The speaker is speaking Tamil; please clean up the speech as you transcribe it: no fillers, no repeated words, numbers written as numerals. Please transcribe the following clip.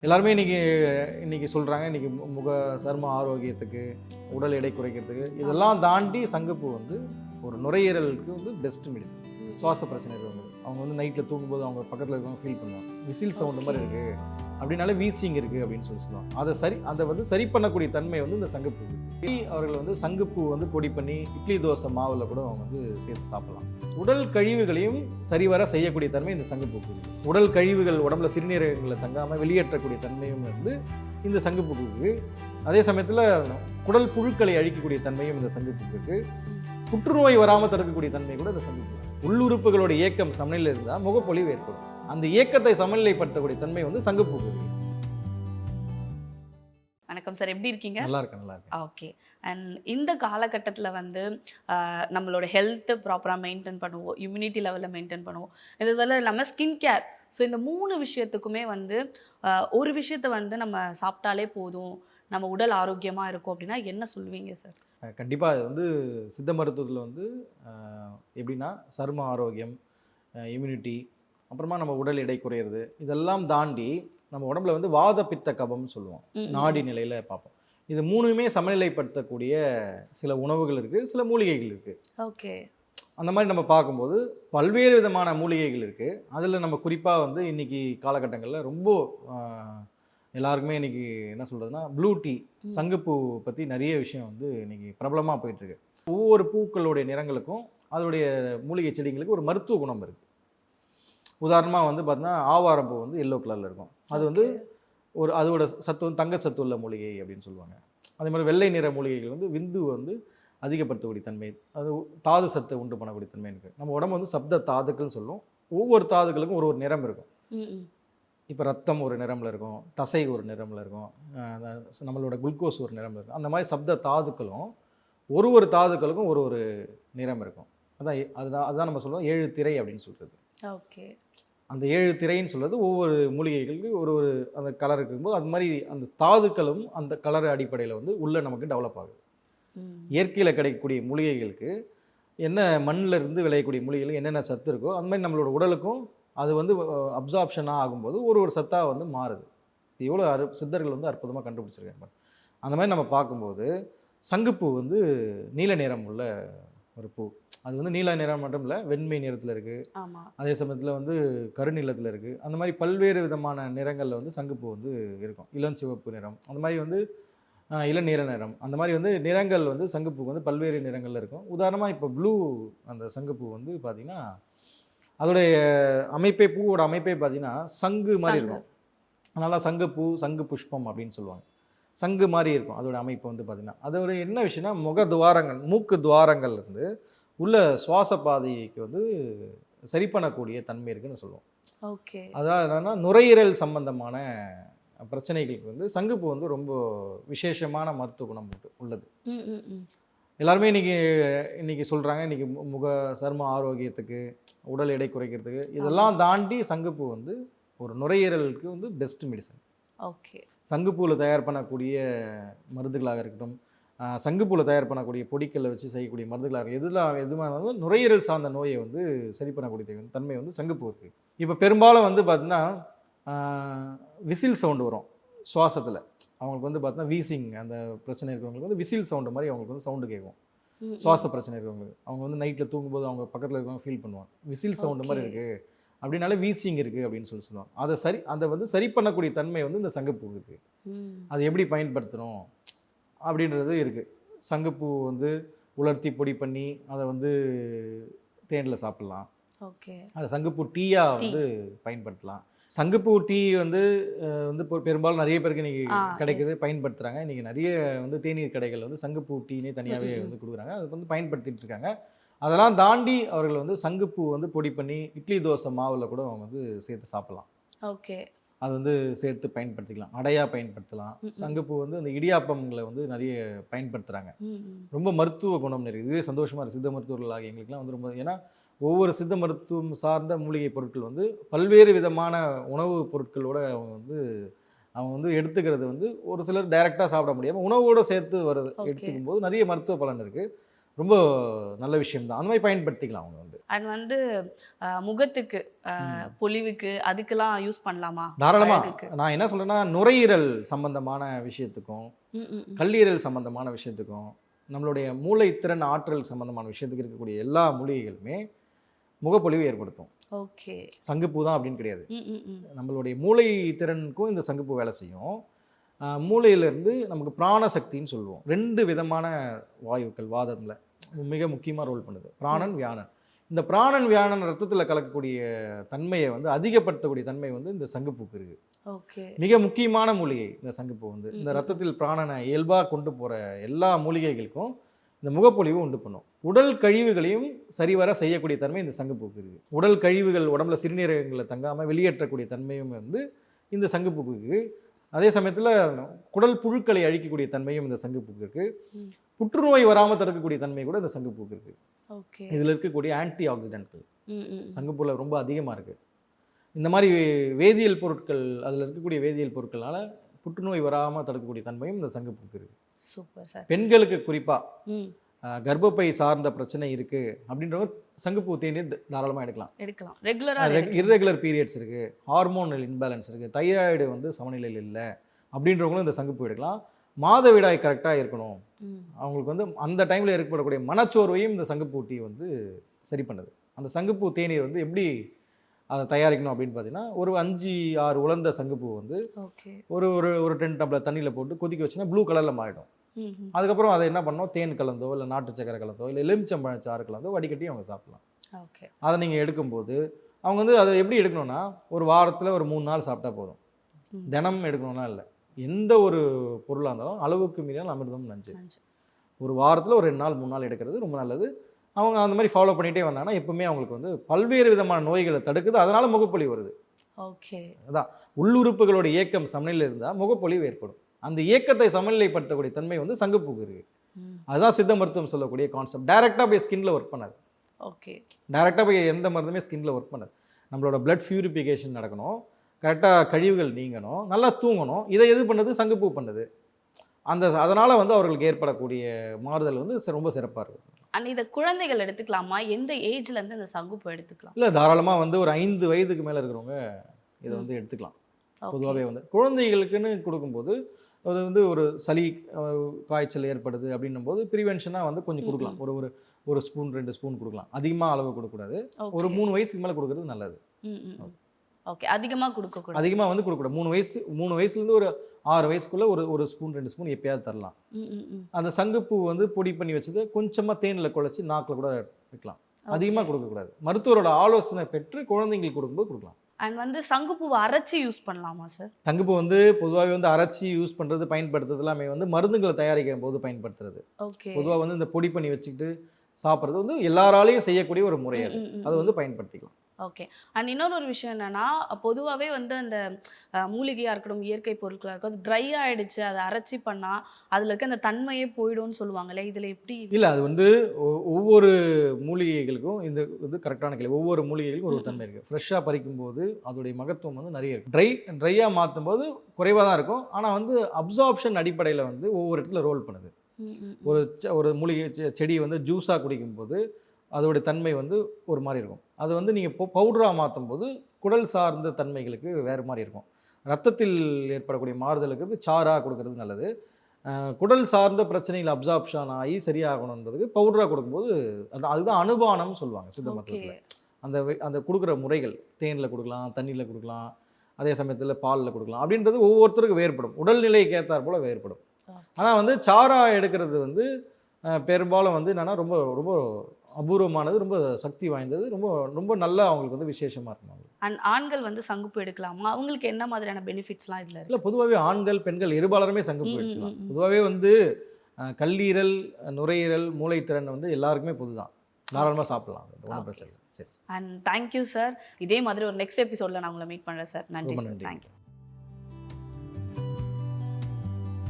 எல்லாருமே இன்னைக்கு சொல்கிறாங்க, இன்னைக்கு சரும ஆரோக்கியத்துக்கு, உடல் எடை குறைக்கிறதுக்கு இதெல்லாம் தாண்டி சங்குப்பூ வந்து ஒரு நுரையீரலுக்கு வந்து பெஸ்ட் மெடிசன். சுவாச பிரச்சனை இருக்கவங்க அவங்க வந்து நைட்டில் தூங்கும்போது அவங்க பக்கத்தில் இருக்கவங்க ஃபீல் பண்ணுவாங்க, விசில் சவுண்டு மாதிரி இருக்குது அப்படின்னாலே வீசிங் இருக்குது அப்படின்னு சொல்லுவாங்க. அதை வந்து சரி பண்ணக்கூடிய தன்மை வந்து இந்த சங்குப்பூ இருக்குது. அவர்கள் வந்து சங்குப்பூ வந்து பொடி பண்ணி இட்லி தோசை மாவில் கூட அவங்க வந்து சேர்த்து சாப்பிடலாம். உடல் கழிவுகளையும் சரிவர செய்யக்கூடிய தன்மை இந்த சங்குப்பூ இருக்குது. உடல் கழிவுகள் உடம்புல சிறுநீரகங்களை தங்காமல் வெளியேற்றக்கூடிய தன்மையும் வந்து இந்த சங்குப்பூ இருக்குது. அதே சமயத்தில் குடல் புழுக்களை அழிக்கக்கூடிய தன்மையும் இந்த சங்குப்பூ இருக்குது. புற்றுநோய் வராமல் தடுக்கக்கூடிய தன்மை கூட இந்த சங்குப்பூ. உள்ளுறுப்புகளோட இயக்கம் சமநிலையில் இருந்தால் முகப்பொலிவு ஏற்படும். அந்த இயக்கத்தை சமநிலைப்படுத்தக்கூடிய தன்மை வந்து சங்குப்பூ இருக்குது. வணக்கம் சார், எப்படி இருக்கீங்க? நல்லா இருக்கேன். ஓகே. அண்ட் இந்த காலகட்டத்தில் வந்து நம்மளோட ஹெல்த்தை ப்ராப்பராக மெயின்டைன் பண்ணுவோம், இம்யூனிட்டி லெவலில் மெயின்டைன் பண்ணுவோம். இது இல்லாமல் ஸ்கின் கேர். ஸோ இந்த 3 விஷயத்துக்குமே வந்து ஒரு விஷயத்தை வந்து நம்ம சாப்பிட்டாலே போதும், நம்ம உடல் ஆரோக்கியமாக இருக்கும் அப்படின்னா என்ன சொல்லுவீங்க சார்? கண்டிப்பாக அது வந்து சித்த மருத்துவத்தில் வந்து எப்படின்னா சரும ஆரோக்கியம், இம்யூனிட்டி, அப்புறமா நம்ம உடல் எடை குறையிறது, இதெல்லாம் தாண்டி நம்ம உடம்புல வந்து வாத பித்த கபம்னு சொல்லுவோம். நாடி நிலையில் பார்ப்போம். இது 3மே சமநிலைப்படுத்தக்கூடிய சில உணவுகள் இருக்குது, சில மூலிகைகள் இருக்குது. ஓகே. அந்த மாதிரி நம்ம பார்க்கும்போது பல்வேறு விதமான மூலிகைகள் இருக்குது. அதில் நம்ம குறிப்பாக வந்து இன்றைக்கி காலகட்டங்களில் ரொம்ப எல்லாருக்குமே இன்றைக்கி என்ன சொல்கிறதுனா ப்ளூ டீ, சங்குப்பூ பற்றி நிறைய விஷயம் வந்து இன்றைக்கி பிரபலமாக போயிட்டுருக்கு. ஒவ்வொரு பூக்களுடைய நிறங்களுக்கும் அதோடைய மூலிகை செடிங்களுக்கு ஒரு மருத்துவ குணம் இருக்குது. உதாரணமாக வந்து பார்த்தீங்கன்னா ஆவாரம்பூ வந்து எல்லோ கலரில் இருக்கும். அது வந்து அதோட சத்து வந்து தங்கச்சத்து உள்ள மூலிகை அப்படின்னு சொல்லுவாங்க. அதே மாதிரி வெள்ளை நிற மூலிகைகள் வந்து விந்து வந்து அதிகப்படுத்தக்கூடிய தன்மை, அது தாது சத்தை உண்டு பண்ணக்கூடிய தன்மை இருக்குது. நம்ம உடம்பு வந்து சப்த தாதுக்கள்னு சொல்லுவோம். ஒவ்வொரு தாதுக்களுக்கும் ஒரு நிறம் இருக்கும். இப்போ ரத்தம் ஒரு நிறமில் இருக்கும், தசை ஒரு நிறமில் இருக்கும், நம்மளோட குளுக்கோஸ் ஒரு நிறமில் இருக்கும். அந்த மாதிரி சப்த தாதுக்களும் ஒரு தாதுக்களுக்கும் ஒரு நிறம் இருக்கும். அதுதான் நம்ம சொல்லுவோம் 7 திரை அப்படின்னு சொல்கிறது. ஓகே. அந்த 7 திரைன்னு சொல்கிறது ஒவ்வொரு மூலிகைகளுக்கு ஒரு அந்த கலர் இருக்கும்போது அது மாதிரி அந்த தாதுக்களும் அந்த கலர் அடிப்படையில் வந்து உள்ளே நமக்கு டெவலப் ஆகுது. இயற்கையில் கிடைக்கக்கூடிய மூலிகைகளுக்கு என்ன மண்ணில் இருந்து விளையக்கூடிய மூலிகைகளுக்கு என்னென்ன சத்து இருக்கோ அந்த மாதிரி நம்மளோட உடலுக்கும் அது வந்து அப்சார்ப்ஷனாக ஆகும்போது ஒரு சத்தாக வந்து மாறுது. எவ்வளோ சித்தர்கள் வந்து அற்புதமாக கண்டுபிடிச்சிருக்காங்க. அந்த மாதிரி நம்ம பார்க்கும்போது சங்குப்பூ வந்து நீல நிறம் உள்ள ஒரு பூ. அது வந்து நீல நிறம் மட்டும் இல்லை, வெண்மை நிறத்தில் இருக்குது, அதே சமயத்தில் வந்து கருநிலத்தில் இருக்குது. அந்த மாதிரி பல்வேறு விதமான நிறங்களில் வந்து சங்குப்பூ வந்து இருக்கும். இளஞ்சிவப்பு நிறம், அந்த மாதிரி வந்து இளநீல நிறம், அந்த மாதிரி வந்து நிறங்கள் வந்து சங்குப்பூ வந்து பல்வேறு நிறங்களில் இருக்கும். உதாரணமாக இப்போ ப்ளூ அந்த சங்குப்பூ வந்து பார்த்திங்கன்னா அதோடைய பூவோட அமைப்பே பார்த்திங்கன்னா சங்கு மாதிரி இருக்கும். அதனால் சங்குப்பூ, சங்கு புஷ்பம் அப்படின்னு சொல்லுவாங்க. சங்கு மாதிரி இருக்கும் அதோட அமைப்பு வந்து பார்த்திங்கன்னா. அதோட என்ன விஷயம்னா முக துவாரங்கள், மூக்கு துவாரங்கள் இருந்து உள்ள சுவாச பாதைக்கு வந்து சரி பண்ணக்கூடிய தன்மை இருக்குன்னு சொல்லுவோம். ஓகே. அதாவது என்னன்னா நுரையீரல் சம்பந்தமான பிரச்சனைகளுக்கு வந்து சங்குப்பூ வந்து ரொம்ப விசேஷமான மருத்துவ குணம் உள்ளது. எல்லாருமே இன்னைக்கு சொல்கிறாங்க, இன்றைக்கி சரும ஆரோக்கியத்துக்கு, உடல் எடை குறைக்கிறதுக்கு இதெல்லாம் தாண்டி சங்குப்பூ வந்து ஒரு நுரையீரலுக்கு வந்து பெஸ்ட் மெடிசன். ஓகே. சங்குப்பூவில் தயார் பண்ணக்கூடிய மருந்துகளாக இருக்கட்டும், சங்குப்பூவில் தயார் பண்ணக்கூடிய பொடிக்கல்லை வச்சு செய்யக்கூடிய மருந்துகளாக எதுவாக இருந்தாலும் நுரையீரல் சார்ந்த நோயை வந்து சரி பண்ணக்கூடிய தன்மை வந்து சங்குப்பூ இருக்குது. இப்போ பெரும்பாலும் வந்து பார்த்திங்கன்னா விசில் சவுண்டு வரும் சுவாசத்தில். அவங்களுக்கு வந்து பார்த்தீங்கன்னா வீசிங் அந்த பிரச்சனை இருக்கிறவங்களுக்கு வந்து விசில் சவுண்டு மாதிரி அவங்களுக்கு வந்து சவுண்டு கேட்கும். சுவாச பிரச்சனை இருக்கிறவங்களுக்கு அவங்க வந்து நைட்டில் தூங்கும்போது அவங்க பக்கத்தில் இருக்கிறவங்க ஃபீல் பண்ணுவாங்க, விசில் சவுண்டு மாதிரி இருக்குது அப்படின்னாலே வீசிங் இருக்குது அப்படின்னு சொல்லுவாங்க. அதை வந்து சரி பண்ணக்கூடிய தன்மை வந்து இந்த சங்குப்பூ இருக்குது. அது எப்படி பயன்படுத்தணும் அப்படின்றது இருக்குது. சங்குப்பூ வந்து உலர்த்தி பொடி பண்ணி அதை வந்து தேனில் சாப்பிட்லாம். ஓகே. அதை சங்குப்பூ டீயாக வந்து பயன்படுத்தலாம். சங்குப்பூ டீ வந்து பெரும்பாலும் நிறைய பேருக்கு இன்றைக்கி கிடைக்குது, பயன்படுத்துகிறாங்க. இன்றைக்கி நிறைய வந்து தேநீர் கடைகள் வந்து சங்குப்பூ டீனே தனியாகவே வந்து கொடுக்குறாங்க, அது வந்து பயன்படுத்திகிட்டு இருக்காங்க. அதெல்லாம் தாண்டி அவர்கள் வந்து சங்குப்பூ வந்து பொடி பண்ணி இட்லி தோசை மாவில் கூட அவங்க வந்து சேர்த்து சாப்பிட்லாம். ஓகே. அது வந்து சேர்த்து பயன்படுத்திக்கலாம், அடையாக பயன்படுத்தலாம். சங்குப்பூ வந்து அந்த இடியாப்பங்களை வந்து நிறைய பயன்படுத்துகிறாங்க. ரொம்ப மருத்துவ குணம் நிறைய. இதுவே சந்தோஷமாக இருக்குது. சித்த மருத்துவர்களாக எங்களுக்குலாம் வந்து ரொம்ப, ஏன்னா ஒவ்வொரு சித்த மருத்துவம் சார்ந்த மூலிகை பொருட்கள் வந்து பல்வேறு விதமான உணவுப் பொருட்களோடு அவங்க வந்து எடுத்துக்கிறது வந்து ஒரு சிலர் டைரெக்டாக சாப்பிட முடியாமல் உணவோடு சேர்த்து எடுத்துக்கும் போது நிறைய மருத்துவ பலன் இருக்குது. ரொம்ப நல்ல விஷயம் தான். அந்த மாதிரி பயன்படுத்திக்கலாம் அவங்க வந்து. அண்ட் வந்து முகத்துக்கு பொலிவுக்கு அதுக்கெல்லாம் யூஸ் பண்ணலாமா? தாராளமா. அழகுக்கு. நான் என்ன சொல்றேன்னா, நுரையீரல் சம்பந்தமான விஷயத்துக்கும், கல்லீரல் சம்பந்தமான விஷயத்துக்கும், நம்மளுடைய மூளைத்திறன் ஆற்றல் சம்பந்தமான விஷயத்துக்கு இருக்கக்கூடிய எல்லா மூலிகைகளுமே முகப்பொலிவு ஏற்படுத்தும். ஓகே. சங்குப்பூ தான் அப்படின்னு கிடையாது. நம்மளுடைய மூளை திறனுக்கும் இந்த சங்குப்பூ வேலை செய்யும். மூளையிலேருந்து நமக்கு பிராணசக்தின்னு சொல்லுவோம். 2 விதமான வாயுக்கள் வாதம்ல மிக முக்கியமாக ரோல் பண்ணுது. பிராணன், வியானன். இந்த பிராணன், வியானன் ரத்தத்தில் கலக்கக்கூடிய தன்மையை வந்து அதிகப்படுத்தக்கூடிய தன்மை வந்து இந்த சங்குப்பூக்கு இருக்குது. ஓகே. மிக முக்கியமான மூலிகை இந்த சங்குப்பூ வந்து. இந்த ரத்தத்தில் பிராணனை இயல்பாக கொண்டு போகிற எல்லா மூலிகைகளுக்கும் இந்த முகப்பொலிவு உண்டு பண்ணும். உடல் கழிவுகளையும் சரிவர செய்யக்கூடிய தன்மை இந்த சங்குப்பூக்கு இருக்குது. உடல் கழிவுகள் உடம்புல சிறுநீரகங்களில் தங்காமல் வெளியேற்றக்கூடிய தன்மையும் வந்து இந்த சங்குப்பூக்கு இருக்குது. அதே சமயத்தில் குடல் புழுக்களை அழிக்கக்கூடிய தன்மையும் இந்த சங்குப்பூக்கு இருக்குது. புற்றுநோய் வராமல் தடுக்கக்கூடிய தன்மை கூட இந்த சங்குப்பூக்கு இருக்குது. ஓகே. இதில் இருக்கக்கூடிய ஆன்டி ஆக்சிடென்ட்கள் சங்குப்பூவில் ரொம்ப அதிகமாக இருக்குது. இந்த மாதிரி வேதியியல் பொருட்கள், அதில் இருக்கக்கூடிய வேதியியல் பொருட்களால் புற்றுநோய் வராமல் தடுக்கக்கூடிய தன்மையும் இந்த சங்குப்பூக்கு இருக்குது. Super sir. பெண்களுக்கு குறிப்பாக கர்ப்பப்பை சார்ந்த பிரச்சனை இருக்குது அப்படின்றவங்க சங்குப்பூ தேநீர் தாராளமாக எடுக்கலாம். இர்ரெகுலர் பீரியட்ஸ் இருக்குது, ஹார்மோனல் இன்பேலன்ஸ் இருக்குது, தைராய்டு வந்து சமநிலையில் இல்லை அப்படின்றவங்களும் இந்த சங்குப்பூ எடுக்கலாம். மாதவிடாய் கரெக்டாக இருக்கணும், அவங்களுக்கு வந்து அந்த டைமில் ஏற்படக்கூடிய மனச்சோர்வையும் இந்த சங்குப்பூ டீ வந்து சரி பண்ணுது. அந்த சங்குப்பூ தேநீர் வந்து எப்படி அதை தயாரிக்கணும் அப்படின்னு பார்த்தீங்கன்னா, ஒரு 5-6 உலர்ந்த சங்குப்பூ வந்து ஒரு ஒரு 10 டம்ளர் தண்ணியில் போட்டு கொதிக்க வச்சுன்னா ப்ளூ கலரில் மாறிடும். அதுக்கப்புறம் அதை என்ன பண்ணோம், தேன் கலந்தோ இல்லை நாட்டு சக்கரை கலந்தோ இல்லை எலுமிச்சம்பழச்சாறு கலந்தோ வடிகட்டி அவங்க சாப்பிடலாம். ஓகே. அதை நீங்கள் எடுக்கும்போது அவங்க வந்து அதை எப்படி எடுக்கணும்னா, ஒரு வாரத்தில் ஒரு 3 நாள் சாப்பிட்டா போதும். தினம் எடுக்கணும்னா இல்லை. எந்த ஒரு பொருளாக இருந்தாலும் அளவுக்கு மீறினால் அமிர்தம் நஞ்சு. ஒரு வாரத்தில் ஒரு 2 நாள் 3 நாள் எடுக்கிறது ரொம்ப நல்லது. அவங்க அந்த மாதிரி ஃபாலோ பண்ணிகிட்டே வந்தாங்கன்னா எப்பவுமே அவங்களுக்கு வந்து பல்வேறு விதமான நோய்களை தடுக்குது. அதனால் முகப்பொலிவு வருது. ஓகே. அதான் உள்ளுறுப்புகளோட இயக்கம் சமநிலையில் இருந்தால் முகப்பொலிவு ஏற்படும். அந்த இயக்கத்தை சமநிலைப்படுத்தக்கூடிய தன்மை வந்து சங்குப்பூக்கு இருக்குது. அதுதான் சித்த மருத்துவம் சொல்லக்கூடிய கான்செப்ட். டைரெக்டாக போய் ஸ்கின்ல ஒர்க் பண்ணாது. ஓகே. டைரெக்டாக போய் எந்த மருந்துமே ஸ்கின்ல ஒர்க் பண்ணாது. நம்மளோட பிளட் பியூரிஃபிகேஷன் நடக்கணும், கரெக்டாக கழிவுகள் நீங்கணும், நல்லா தூங்கணும். இதை எது பண்ணுது, சங்குப்பூ பண்ணுது. அதனால் வந்து அவர்களுக்கு ஏற்படக்கூடிய மாறுதல் வந்து ரொம்ப சிறப்பாக இருக்கும். இதை குழந்தைகள் எடுத்துக்கலாமா? எந்த ஏஜ்லேருந்து இந்த சங்குப்பூ எடுத்துக்கலாம்? இல்லை, தாராளமாக வந்து ஒரு 5 வயதுக்கு மேலே இருக்கிறவங்க இதை வந்து எடுத்துக்கலாம். பொதுவாகவே வந்து குழந்தைகளுக்குன்னு கொடுக்கும்போது அது வந்து ஒரு சளி காய்ச்சல் ஏற்படுது அப்படின்னும் போது ப்ரிவென்ஷனாக வந்து கொஞ்சம் கொடுக்கலாம். ஒரு ஸ்பூன் 2 ஸ்பூன் கொடுக்கலாம். அதிகமாக அளவு கொடுக்கக்கூடாது. ஒரு 3 வயசுக்கு மேலே கொடுக்குறது நல்லது. ஓகே. அதிகமாக கொடுக்கக்கூடாது. அதிகமாக வந்து கொடுக்கக்கூடாது. 3 வயசுலேருந்து ஒரு 6 வயசுக்குள்ளே ஒரு ஸ்பூன் 2 ஸ்பூன் எப்பயாவது தரலாம். அந்த சங்குப்பூ வந்து பொடி பண்ணி வச்சது கொஞ்சமாக தேனில் குழச்சி நாக்கில் கூட வைக்கலாம். அதிகமாக கொடுக்கக்கூடாது. மருத்துவரோட ஆலோசனை பெற்று குழந்தைங்களுக்கு கொடுக்கும்போது கொடுக்கலாம். அண்ட் வந்து சங்குப்பூவை அரைச்சி யூஸ் பண்ணலாமா சார்? சங்குப்பூ வந்து பொதுவாகவே வந்து அரைச்சி யூஸ் பண்ணுறது, பயன்படுத்துறது எல்லாமே வந்து மருந்துகளை தயாரிக்கும் போது பயன்படுத்துறது. ஓகே. பொதுவாக வந்து இந்த பொடி பண்ணி வச்சுக்கிட்டு சாப்பிட்றது வந்து எல்லாராலையும் செய்யக்கூடிய ஒரு முறை. அது வந்து பயன்படுத்திக்கலாம். ஓகே. அண்ட் இன்னொரு விஷயம் என்னென்னா, பொதுவாகவே வந்து அந்த மூலிகையாக இருக்கட்டும், இயற்கை பொருட்களாக இருக்கட்டும், அது ட்ரை ஆகிடுச்சு, அதை அரைச்சி பண்ணால் அதில் இருக்க அந்த தன்மையே போயிடும்னு சொல்லுவாங்களே, இதில் எப்படி? இல்லை, அது வந்து ஒவ்வொரு மூலிகைகளுக்கும் இந்த இது கரெக்டான கேள்வி. ஒவ்வொரு மூலிகைகளுக்கும் ஒரு தன்மை இருக்குது. ஃப்ரெஷ்ஷாக பறிக்கும்போது அதோடைய மகத்துவம் வந்து நிறைய இருக்குது. ட்ரையாக மாற்றும் போது குறைவாக தான் இருக்கும். ஆனால் வந்து அப்சார்ப்ஷன் அடிப்படையில் வந்து ஒவ்வொரு இடத்துல ரோல் பண்ணுது. ஒரு மூலிகை செடி வந்து ஜூஸாக குடிக்கும்போது அதோடைய தன்மை வந்து ஒரு மாதிரி இருக்கும். அது வந்து நீங்கள் பவுடராக மாற்றும் போது குடல் சார்ந்த தன்மைகளுக்கு வேறு மாதிரி இருக்கும். ரத்தத்தில் ஏற்படக்கூடிய மாறுதலுக்கு சாராக கொடுக்கறது நல்லது. குடல் சார்ந்த பிரச்சனைகள் அப்சார்ப்ஷன் ஆகி சரியாகணுன்றதுக்கு பவுடராக கொடுக்கும்போது அதுதான் அனுபானம்னு சொல்லுவாங்க சித்த மருத்துவத்தில். அந்த கொடுக்குற முறைகள் தேனில் கொடுக்கலாம், தண்ணியில் கொடுக்கலாம், அதே சமயத்தில் பாலில் கொடுக்கலாம். அப்படின்றது ஒவ்வொருத்தருக்கும் வேறுபடும், உடல்நிலைக்கு ஏற்றார் போல் வேறுபடும். ஆனால் வந்து சாரா எடுக்கிறது வந்து பெரும்பாலும் வந்து என்னென்னா ரொம்ப ரொம்ப அபூர்வமானது, ரொம்ப சக்தி வாய்ந்தது, ரொம்ப ரொம்ப நல்லா அவங்களுக்கு வந்து விசேஷமாக இருக்கும். அண்ட் ஆண்கள் வந்து சங்குப்பூ எடுக்கலாமா? அவங்களுக்கு என்ன மாதிரியான பெனிஃபிட்ஸ்லாம் இதில் இல்லை? பொதுவாகவே ஆண்கள் பெண்கள் இருபாலருமே சங்குப்பூ எடுக்கலாம். பொதுவாகவே வந்து கல்லீரல், நுரையீரல், மூளைத்திறன் வந்து எல்லாருக்குமே பொதுதான். தாராளமாக சாப்பிடலாம், ஒன்றும் பிரச்சனை இல்லை. சரி. And thank you sir. இதே மாதிரி ஒரு நெக்ஸ்ட் எபிசோடில் நான் உங்களை மீட் பண்ணுறேன் சார். நன்றி. நன்றி. தேங்க்யூ.